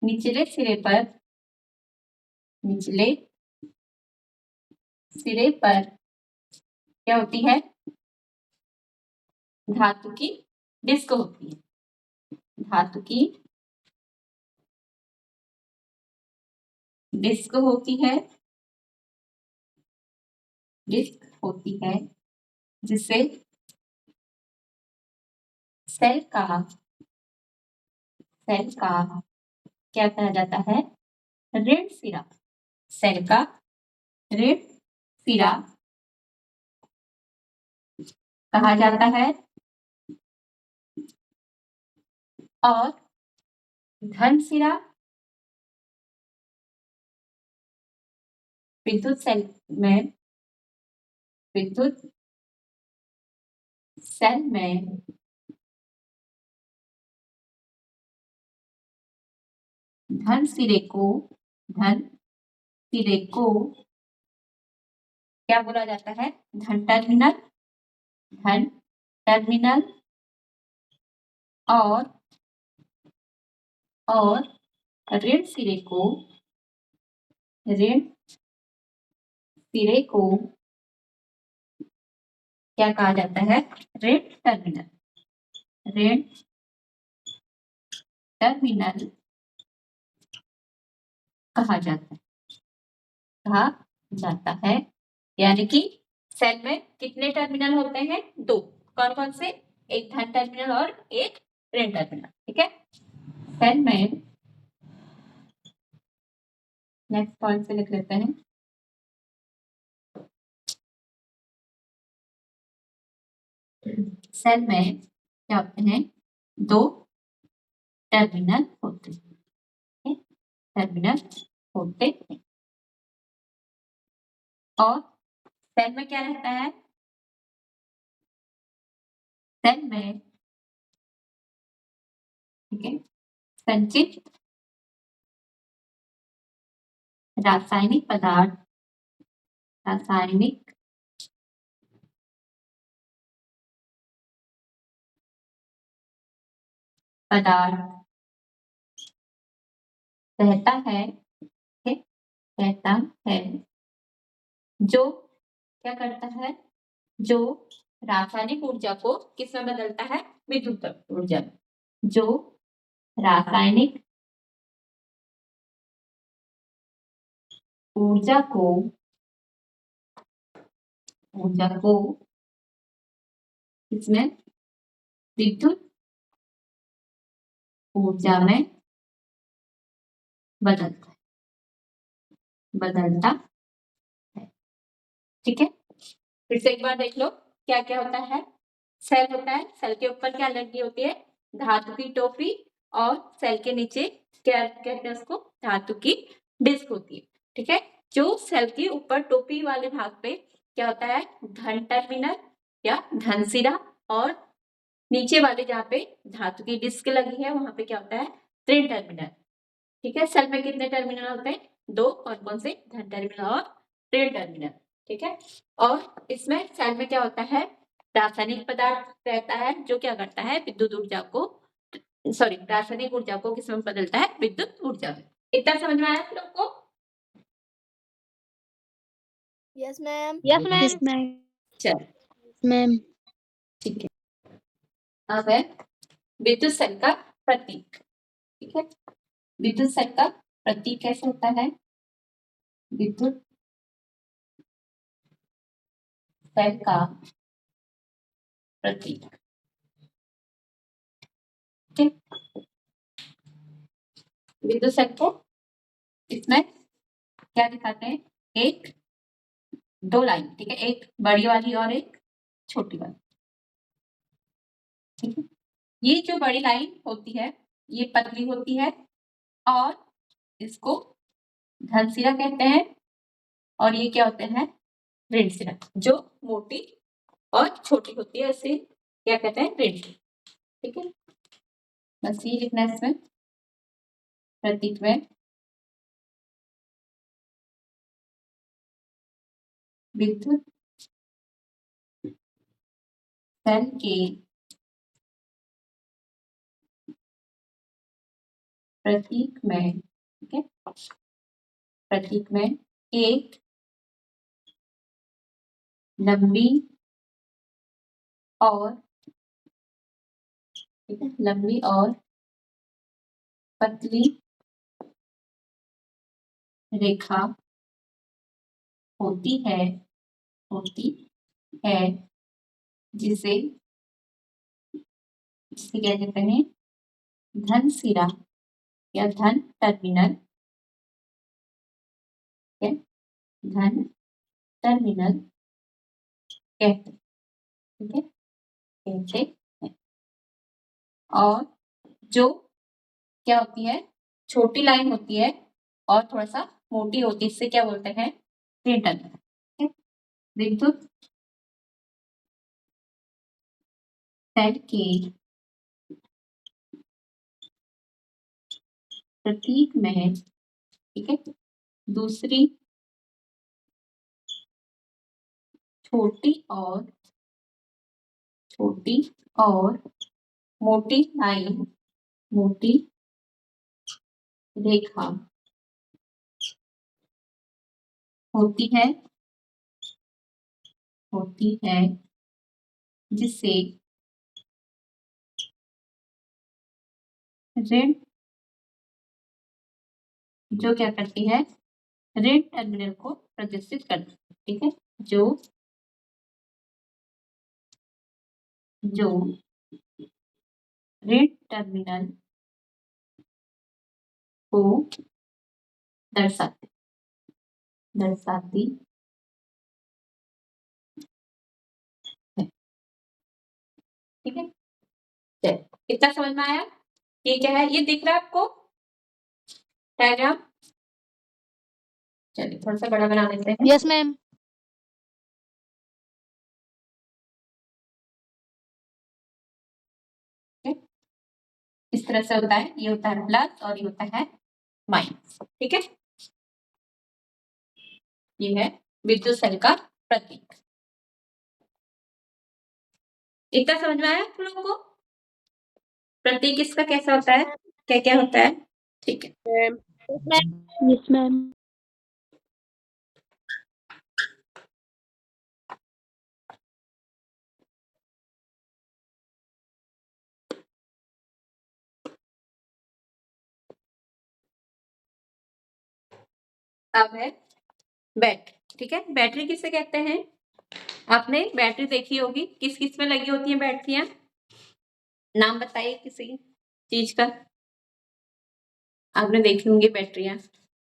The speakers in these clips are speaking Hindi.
निचले सिरे पर क्या होती है? धातु की डिस्क होती है। धातु की डिस्क होती है, जिसे सेल का क्या कहा जाता है? ऋण सिरा। सेल का ऋण सिरा कहा जाता है और धन सिरा विद्युत सेल में धन सिरे को क्या बोला जाता है? धन टर्मिनल और ऋण सिरे को क्या कहा जाता है? ऋण टर्मिनल कहा जाता है। यानी कि सेल में कितने टर्मिनल होते हैं? 2। कौन कौन से? एक धन टर्मिनल और एक ऋण टर्मिनल। ठीक है। सेल में नेक्स्ट पॉइंट से लिख लेते हैं। सेल में क्या होते हैं? 2 टर्मिनल होते हैं। और सेल में क्या रहता है? सेल में ठीक है संचित रासायनिक पदार्थ रहता है जो क्या करता है? जो रासायनिक ऊर्जा को किस में बदलता है? विद्युत ऊर्जा में। जो रासायनिक ऊर्जा को किसमें? विद्युत ऊर्जा में बदलता है। ठीक है। फिर से एक बार देख लो क्या क्या होता है। सेल होता है, सेल के ऊपर क्या लगी होती है? धातु की टोपी। और सेल के नीचे क्या कहते हैं उसको? धातु की डिस्क होती है। ठीक है। जो सेल के ऊपर टोपी वाले भाग पे क्या होता है? धन टर्मिनल या धन सिरा। और नीचे वाले जहाँ पे धातु की डिस्क लगी है वहां पे क्या होता है? ऋण टर्मिनल। ठीक है। सेल में कितने टर्मिनल होते हैं? 2। कौन कौन से? धन टर्मिनल और ऋण टर्मिनल। ठीक है। और इसमें सेल में क्या होता है? रासायनिक पदार्थ रहता है जो क्या करता है? विद्युत ऊर्जा को रासायनिक ऊर्जा को किसमें बदलता है? विद्युत ऊर्जा में। इतना समझ में आया आप लोग को? Yes ma'am. चल मैम ठीक है। अब है विद्युत सेल का प्रतीक। ठीक है। विद्युत सेल का प्रतीक कैसे होता है? विद्युत सेल का प्रतीक। ठीक। विद्युत सेल को इसमें क्या दिखाते हैं? 2 लाइन। ठीक है। एक बड़ी वाली और एक छोटी वाली। ठीक है। ये जो बड़ी लाइन होती है ये पतली होती है और इसको धन सिरा कहते हैं। और ये क्या होते हैं? ऋण सिरा। जो मोटी और छोटी होती है इसे क्या कहते हैं? ऋण। ठीक है। बस ये लिखना है इसमें प्रतीक में। विद्युत सेल के प्रतीक में, ठीक है, प्रतीक में एक लंबी और, ठीक है, लंबी और पतली रेखा होती है जिसे क्या कहते हैं, धन सिरा या धन टर्मिनल, धन टर्मिनल कहते, ठीक है, कहते हैं। और जो क्या होती है, छोटी लाइन होती है और थोड़ा सा मोटी होती है, इससे क्या बोलते हैं, ऋण टर्मिनल। विद्युत सेल के प्रतीक में, ठीक है, दूसरी छोटी और मोटी लाइन, मोटी रेखा होती है जिससे ऋण, जो क्या करती है, ऋण टर्मिनल को प्रदर्शित करती है, ठीक है, जो ऋण टर्मिनल को दर्शाती है, ठीक है। चलिए, इतना समझ में आया? ये क्या है, ये दिख रहा है आपको डायग्राम? चलिए थोड़ा सा बड़ा बना लेते हैं। Yes ma'am. इस तरह से होता है, ये होता है प्लस और ये होता है माइनस, ठीक है। ये है विद्युत सेल का प्रतीक। इतना समझ में आया आप लोगों को? प्रतीक इसका कैसा होता है, क्या क्या होता है, ठीक है। Yes ma'am. अब है बैटरी, ठीक है। बैटरी किसे कहते हैं, आपने बैटरी देखी होगी, किस किस में लगी होती है बैटरियां, नाम बताइए किसी चीज का। आपने देखी होंगी बैटरियां,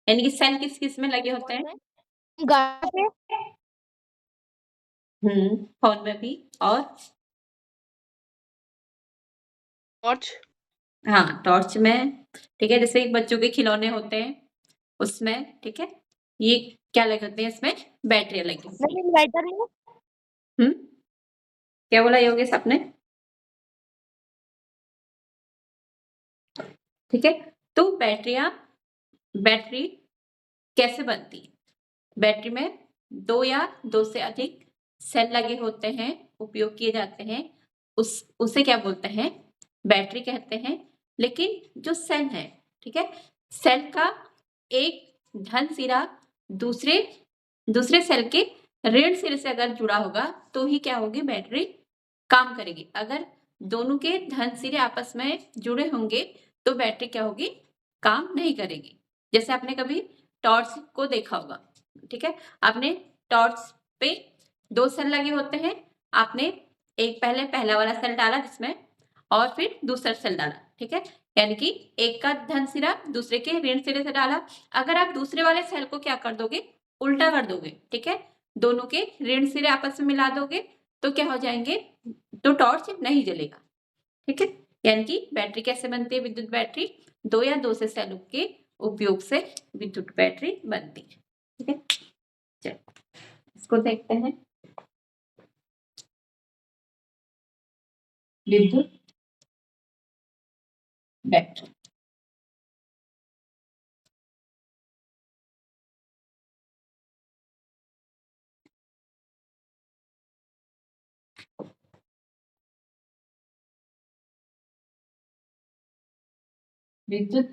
यानी कि सेल किस किस में लगे होते हैं, गाड़ी फोन में भी, और टॉर्च। हाँ टॉर्च में, ठीक है, जैसे बच्चों के खिलौने होते हैं उसमें, ठीक है, ये क्या लगे होते हैं, इसमें बैटरियां लगी होती मैम इन्वर्टर है। है। क्या बोला योगेश आपने, ठीक है। तो बैटरी कैसे बनती है, बैटरी में दो या दो से अधिक सेल लगे होते हैं, उपयोग किए जाते हैं, उसे क्या बोलते हैं, बैटरी कहते हैं। लेकिन जो सेल है, ठीक है, सेल का एक धन सिरा दूसरे सेल के ऋण सिरे से अगर जुड़ा होगा तो ही क्या होगी, बैटरी काम करेगी। अगर दोनों के धन सिरे आपस में जुड़े होंगे तो बैटरी क्या होगी, काम नहीं करेगी। जैसे आपने कभी टॉर्च को देखा होगा, ठीक है, आपने टॉर्च पे दो सेल लगे होते हैं, आपने एक पहला वाला सेल डाला जिसमें, और फिर दूसरा सेल डाला, ठीक है, यानी कि एक का धन सिरा दूसरे के ऋण सिरे से डाला। अगर आप दूसरे वाले सेल को क्या कर दोगे, उल्टा कर दोगे, ठीक है, दोनों के ऋण सिरे आपस में मिला दोगे तो क्या हो जाएंगे, तो टॉर्च नहीं जलेगा, ठीक है। यानी कि बैटरी कैसे बनती है, विद्युत बैटरी दो या दो से सेलों के उपयोग से विद्युत बैटरी बनती है, ठीक है। चलो इसको देखते हैं, विद्युत बैटरी। विद्युत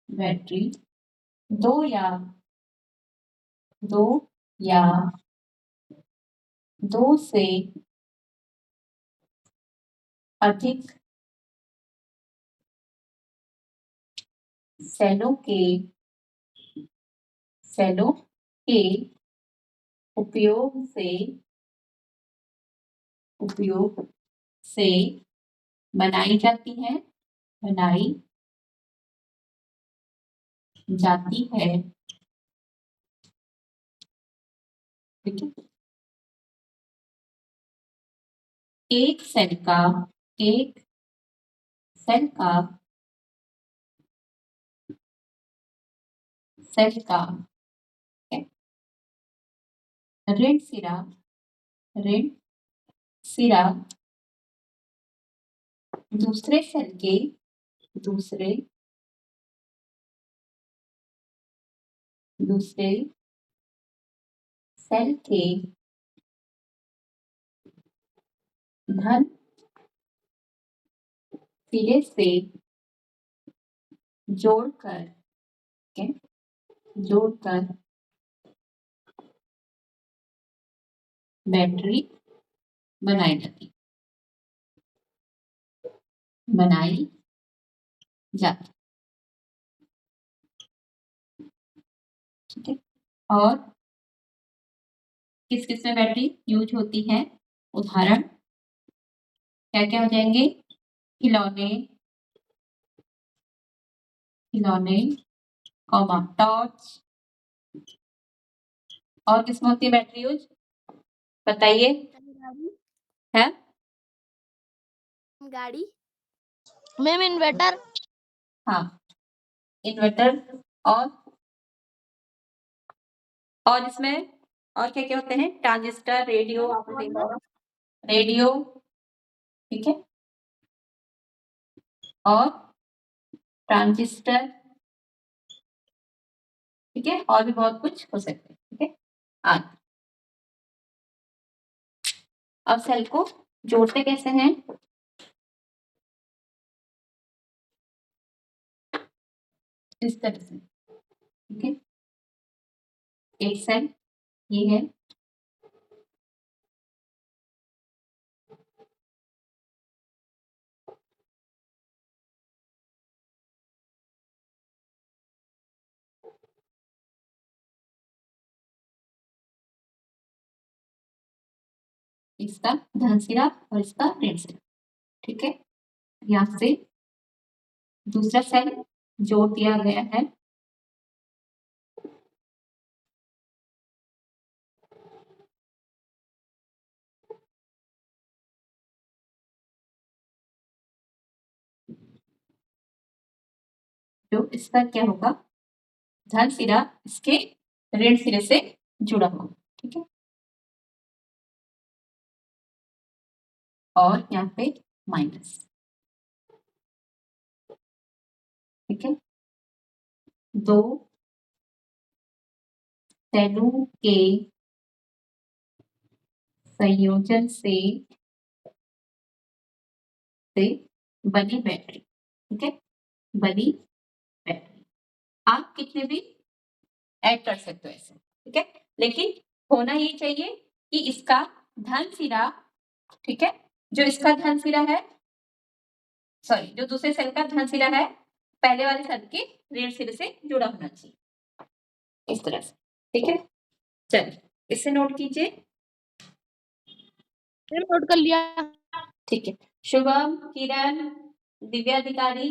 बैटरी दो या दो से अधिक सेलों के उपयोग से बनाई जाती है ठीक है। एक सेल का ऋण सिरा दूसरे सेल के धन सिरे से जोड़कर बैटरी बनाई जाती ठीक है। और किस किस में बैटरी यूज होती है? उदाहरण क्या क्या हो जाएंगे? खिलौने टॉर्च। और किसमें होती है बैटरी यूज? बताइए। है गाड़ी। Ma'am inverter. हाँ, इन्वर्टर। और इसमें और क्या क्या होते हैं? ट्रांजिस्टर, रेडियो, आपने देखा होगा रेडियो, ठीक है। और ट्रांजिस्टर, ठीक है। और भी बहुत कुछ हो सकते हैं, ठीक है। अब सेल को जोड़ते कैसे हैं? इस तरह से, ठीक है। एक सेल ये है, इसका धन सिरा और इसका ऋण सिरा, ठीक है। यहाँ से दूसरा सेल जोड़ दिया गया है, जो इसका क्या होगा? धन सिरा इसके ऋण सिरे से जुड़ा होगा, ठीक है। और यहाँ पे माइनस, ठीक है। दो सेलों के संयोजन से बनी बैटरी, ठीक है। बनी बैटरी आप कितने भी ऐड कर सकते हो ऐसे, ठीक है। लेकिन होना ये चाहिए कि इसका धन सिरा, ठीक है, जो इसका धन सिरा है, सॉरी, जो दूसरे सेल का धन सिरा है, पहले वाले सेल के ऋण सिरे से जुड़ा होना चाहिए, इस तरह से, ठीक है। चलिए इसे नोट कीजिए, नोट कर लिया। ठीक है। शुभम, किरण, दिव्या अधिकारी,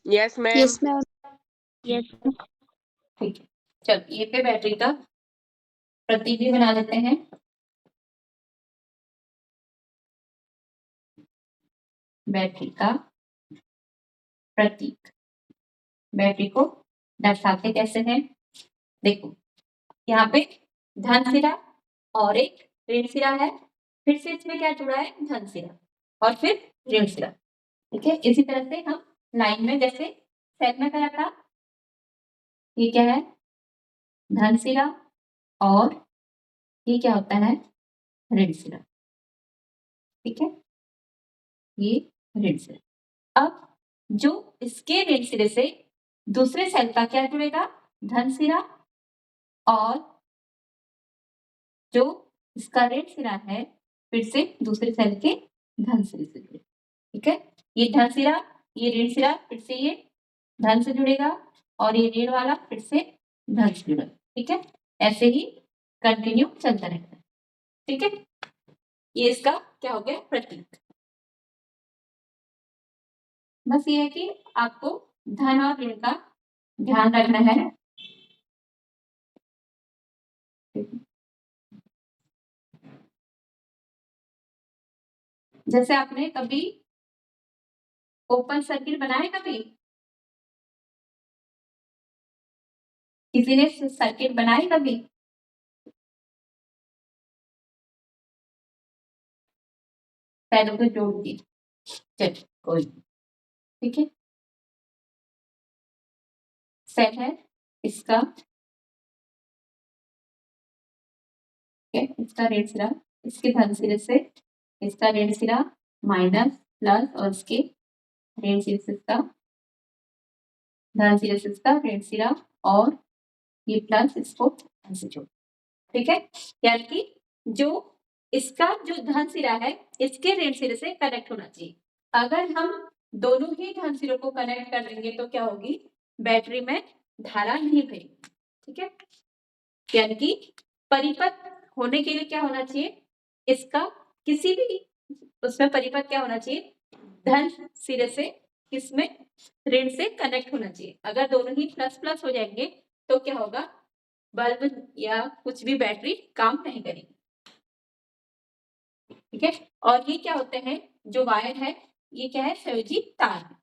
yes ma'am. Yes ma'am. Yes. ठीक है। चल ये पे बैटरी का प्रतीक भी बना लेते हैं। बैटरी का प्रतीक, बैटरी को दर्शाते कैसे हैं? देखो यहाँ पे धन सिरा और एक ऋण सिरा है, फिर से इसमें क्या जुड़ा है? धन सिरा और फिर ऋण सिरा, ठीक है। इसी तरह से हम लाइन में जैसे सेल में करा था, ये क्या है? धन सिरा और ये क्या होता है? ऋण सिरा, ठीक है। ये ऋण सिरा। अब जो इसके ऋण सिरे से दूसरे सेल का क्या जुड़ेगा? धन सिरा। और जो इसका ऋण सिरा है फिर से दूसरे सेल के धन सिरे से जुड़ेगा। ठीक है, ये धन सिरा, ये ऋण सिरा फिर से ये धन से जुड़ेगा और ये ऋण वाला फिर से धन से जुड़ेगा। ठीक है, ऐसे ही कंटिन्यू चलता रहेगा। ठीक है, ये इसका क्या हो गया? प्रतीक। बस ये है कि आपको धन और ऋण का ध्यान रखना है। जैसे आपने कभी ओपन सर्किट बनाया कभी? किसी ने सर्किट बनाई कभी? पैरों को जोड़ दी। चल कोई, ठीक है, सेट है इसका, इसका ऋण सिरा, इसके धन सिरे से इसका ऋण सिरा माइनस प्लस और इसके ऋण सिरे से इसका धन सिरे से इसका ऋण सिरा और ये प्लस इसको धन से जोड़। ठीक है, यानी कि जो इसका जो धन सिरा है इसके ऋण सिरे से कनेक्ट होना चाहिए। अगर हम दोनों ही धन सिरों को कनेक्ट कर देंगे तो क्या होगी? बैटरी में धारा नहीं बहेगी। ठीक है, यानी कि परिपथ होने के लिए क्या होना चाहिए? इसका किसी भी उसमें परिपथ क्या होना चाहिए? धन सिरे से किसमें? ऋण से कनेक्ट होना चाहिए। अगर दोनों ही प्लस प्लस हो जाएंगे तो क्या होगा? बल्ब या कुछ भी बैटरी काम नहीं करेगी। ठीक है, और ये क्या होते हैं? जो वायर है ये क्या है? संयोजी तार।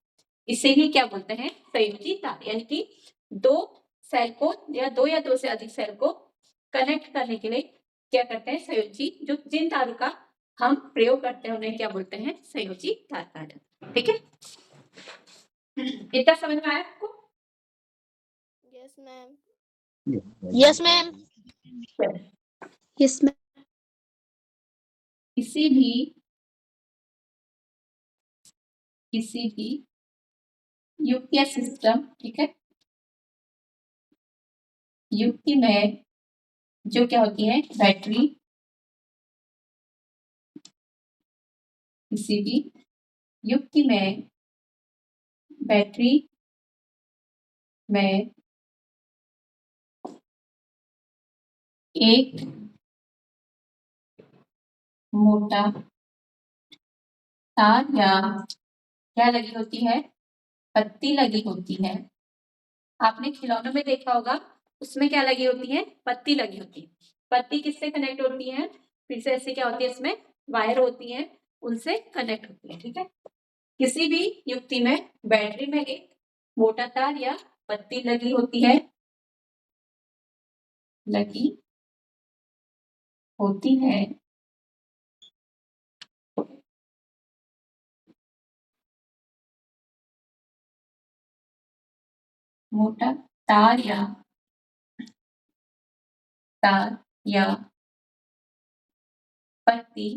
इसे ही क्या बोलते हैं? संयोजी तार। यानी कि दो सेल को या दो से अधिक सेल को कनेक्ट करने के लिए क्या करते हैं? संयोजी, जो जिन तारों का हम प्रयोग करते हैं उन्हें क्या बोलते हैं? संयोजी तार कहा जाता है। ठीक है, इतना समझ में आया आपको? Yes ma'am. Yes ma'am. Yes ma'am. किसी भी युक्तिया सिस्टम, ठीक है, युक्ति में जो क्या होती है? बैटरी, किसी भी युक्ति में बैटरी में एक मोटा तार या क्या लगी होती है? पत्ती लगी होती है। आपने खिलौनों में देखा होगा, उसमें क्या लगी होती है? पत्ती लगी होती है। पत्ती किससे कनेक्ट होती है? फिर से ऐसे क्या होती है? इसमें वायर होती है, उनसे कनेक्ट होती है। ठीक है, किसी भी युक्ति में बैटरी में एक मोटा तार या पत्ती लगी होती है, लगी होती है। मोटा तार या पत्ती,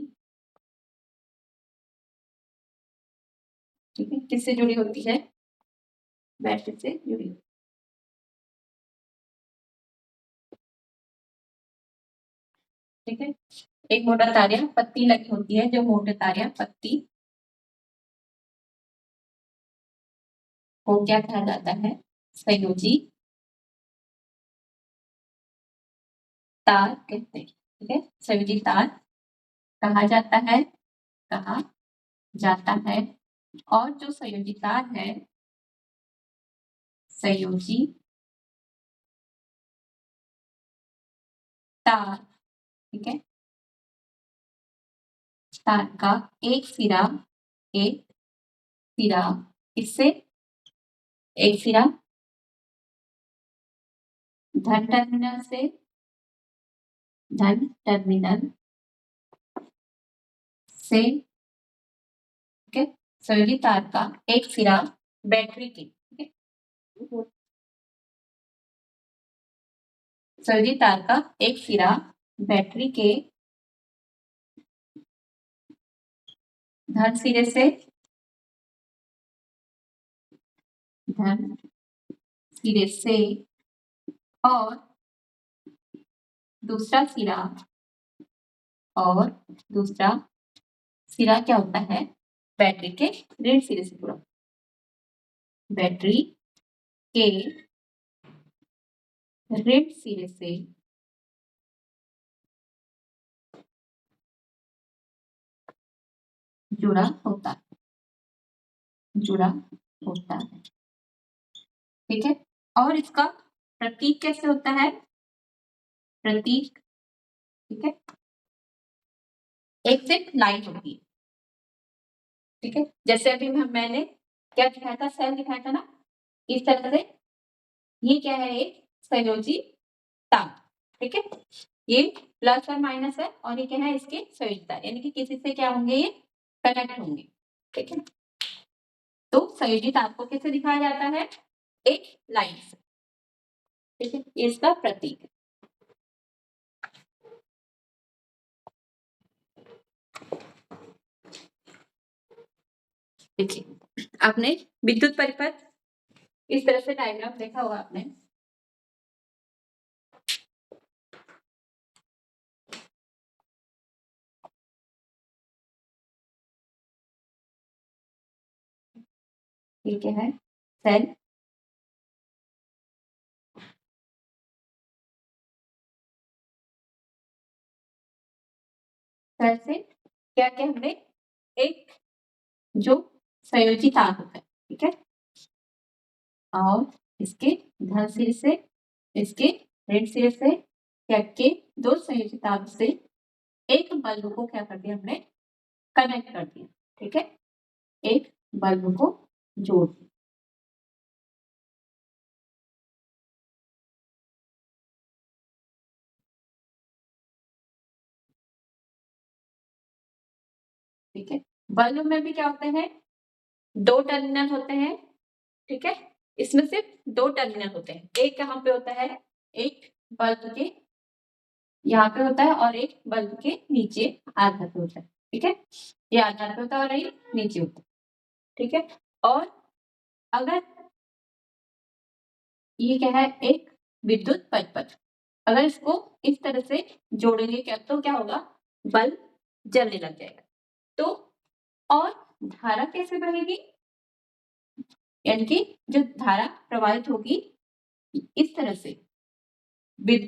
ठीक है, किससे जुड़ी होती है? बैटरी से जुड़ी होती है। ठीक है, एक मोटा तार या पत्ती लगी होती है। जो मोटे तार या पत्ती को क्या कहा जाता है? संयोजी तार कहते हैं। ठीक है, संयोजी तार कहा जाता है, कहा जाता है। और जो संयोजी तार है, संयोजी तार, ठीक है, तार का एक सिरा इससे एक सिरा धन टर्मिनल से ठीक है, संयोजी तार का एक सिरा बैटरी के, ठीक है, संयोजी तार का एक सिरा बैटरी के धन सिरे से धन सिरे से और दूसरा सिरा क्या होता है, बैटरी के ऋण सिरे से जुड़ा, बैटरी के ऋण सिरे से जुड़ा होता है, ठीक है। और इसका प्रतीक कैसे होता है, प्रतीक, ठीक है, एक सिर्फ लाइन होती है, ठीक है। जैसे अभी मैंने क्या दिखाया था, सेल दिखाया था ना, इस तरह से ये क्या है, एक संयोजी तार, ठीक है। ये प्लस और माइनस है और ये क्या है, इसके संयोजी तार, यानी कि किसी से क्या होंगे, ये कनेक्ट होंगे, ठीक है। तो संयोजी तार को कैसे दिखाया जाता है, एक लाइन से, ठीक है। ये इसका प्रतीक है। देखिए, आपने विद्युत परिपथ इस तरह से डायग्राम देखा होगा आपने, ये क्या है, सेल, सेल से क्या क्या हमने, एक जो संयोजी तार होता है, ठीक है, और इसके धन सिरे से, इसके ऋण सिरे से क्या के दो संयोजी तारों से एक बल्ब को क्या कर दिया हमने, कनेक्ट कर दिया, ठीक है, एक बल्ब को जोड़ दिया। ठीक है, बल्ब में भी क्या होते हैं, दो टर्मिनल होते हैं, ठीक है, इसमें सिर्फ दो टर्मिनल होते हैं, एक कहाँ पे होता है, एक बल्ब के यहाँ पे होता है और एक बल्ब के नीचे आधार पे होता है, ठीक है, ये आधार पे होता है और ये नीचे होता है, ठीक है। और अगर ये क्या है, एक विद्युत परिपथ, अगर इसको इस तरह से जोड़ेंगे क्या, तो क्या होगा, बल्ब जलने लग जाएगा। तो और धारा कैसे बहेगी, यानी कि जो धारा प्रवाहित होगी इस तरह से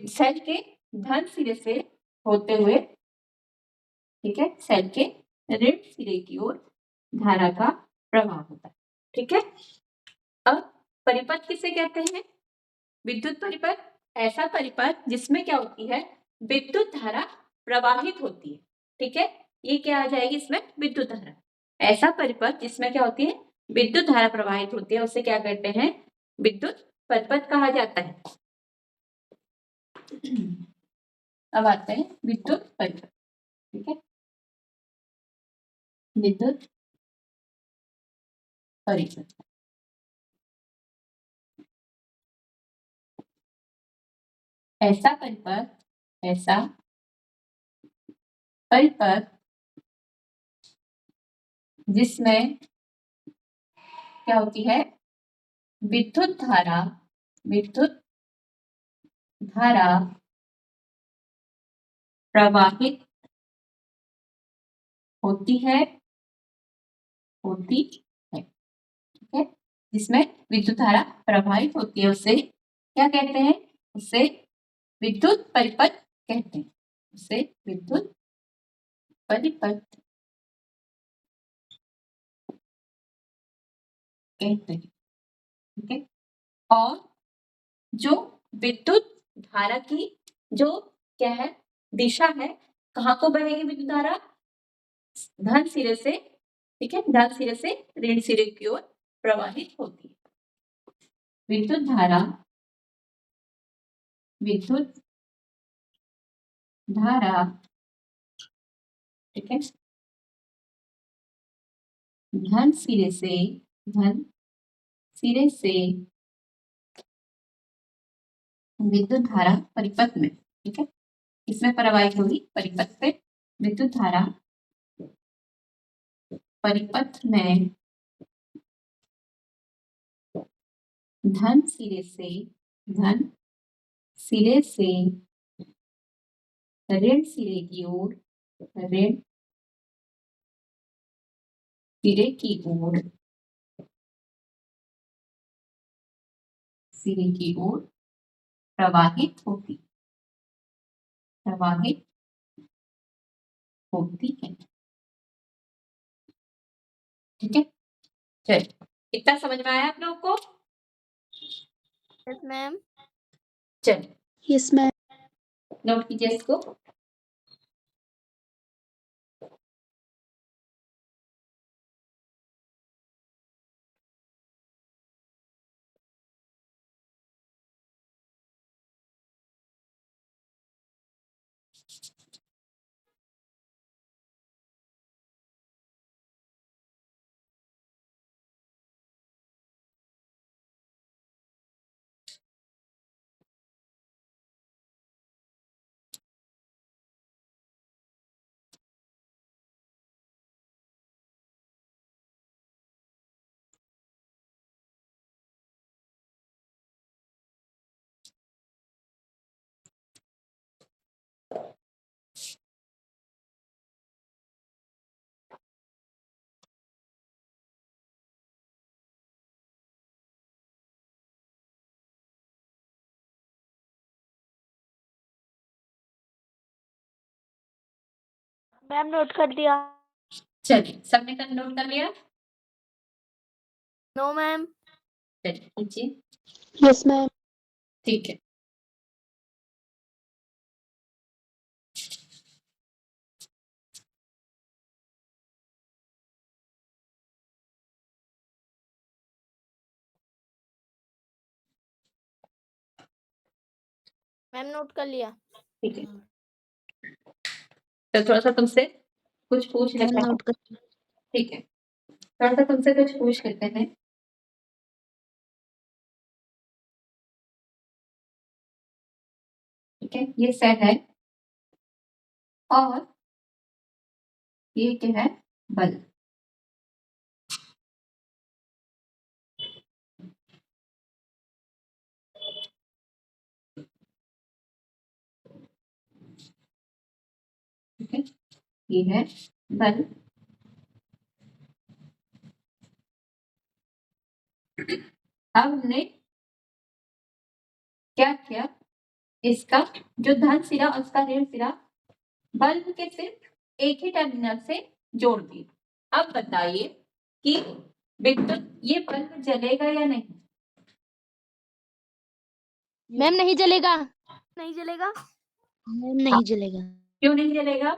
सेल के धन सिरे से होते हुए, ठीक है, सेल के ऋण सिरे की ओर धारा का प्रवाह होता है, ठीक है। अब परिपथ किसे कहते हैं, विद्युत परिपथ ऐसा परिपथ जिसमें क्या होती है, विद्युत धारा प्रवाहित होती है, ठीक है, ये क्या आ जाएगी इसमें, विद्युत धारा। ऐसा परिपथ जिसमें क्या होती है, विद्युत धारा प्रवाहित होती है, उसे क्या कहते हैं, विद्युत परिपथ कहा जाता है। अब आते हैं विद्युत परिपथ, ठीक है, विद्युत परिपथ ऐसा परिपथ जिसमें क्या होती है, विद्युत धारा प्रवाहित होती है, ठीक है, जिसमें विद्युत धारा प्रवाहित होती है, उसे क्या कहते हैं, उसे विद्युत परिपथ कहते हैं, उसे विद्युत परिपथ कहते हैं, ठीक है। और जो विद्युत धारा की जो क्या है, दिशा है, कहाँ को बहेगी विद्युत धारा, धन सिरे से, ठीक है, धन सिरे से ऋण सिरे की ओर प्रवाहित होती है। विद्युत धारा ठीक है, धन सिरे से विद्युत धारा परिपथ में, ठीक है, इसमें प्रवाहित होगी, परिपथ पे विद्युत धारा परिपथ में धन सिरे से ऋण सिरे की ओर प्रवाहित होती है। ठीक है, चलिए इतना समझ में आया आप लोगों को? Yes ma'am. चलिए यस मैम। नोट कीजिए इसको। मैम नोट कर दिया। चलिए सबने का नोट कर लिया? No ma'am. चलिए कीजिए। Yes ma'am. ठीक है, मैम नोट कर लिया। ठीक है। तो थोड़ा सा तुमसे कुछ पूछ लेते हैं। ठीक है, थोड़ा सा तुमसे कुछ पूछ लेते हैं। ठीक है, ये सेल है और ये क्या है? बल्ब। ठीक है, ये है बल्ब। अब हमने क्या किया, इसका जो धन सिरा और उसका ऋण सिरा बल्ब के सिर्फ एक ही टर्मिनल से जोड़ दिए। अब बताइए कि विद्युत ये बल्ब जलेगा या नहीं? मैम नहीं जलेगा। नहीं जलेगा। मैम नहीं जलेगा। क्यों नहीं जलेगा?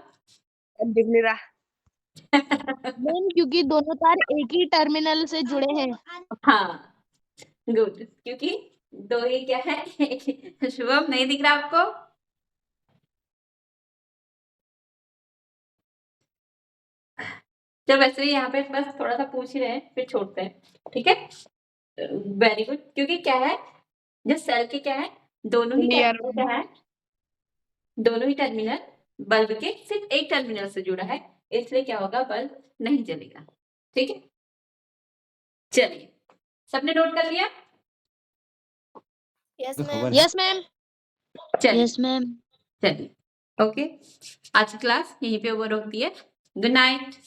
मैम क्योंकि दोनों तार एक ही टर्मिनल से जुड़े हैं। हाँ, गुड, क्योंकि दो ही क्या है? शुभम नहीं दिख रहा आपको? चलो वैसे भी यहाँ पे बस थोड़ा सा पूछ ही रहे हैं, फिर छोड़ते हैं। ठीक है, वेरी गुड। क्योंकि क्या है, जो सेल के क्या है, दोनों ही टर्मिनल क्या है, दोनों ही टर्मिनल बल्ब के सिर्फ एक टर्मिनल से जुड़ा है, इसलिए क्या होगा, बल्ब नहीं जलेगा। ठीक है, चलिए सबने नोट कर लिया? Yes ma'am. Yes ma'am. चलिए यस मैम। चलिए, ओके, आज की क्लास यहीं पे ओवर होती है। Good night.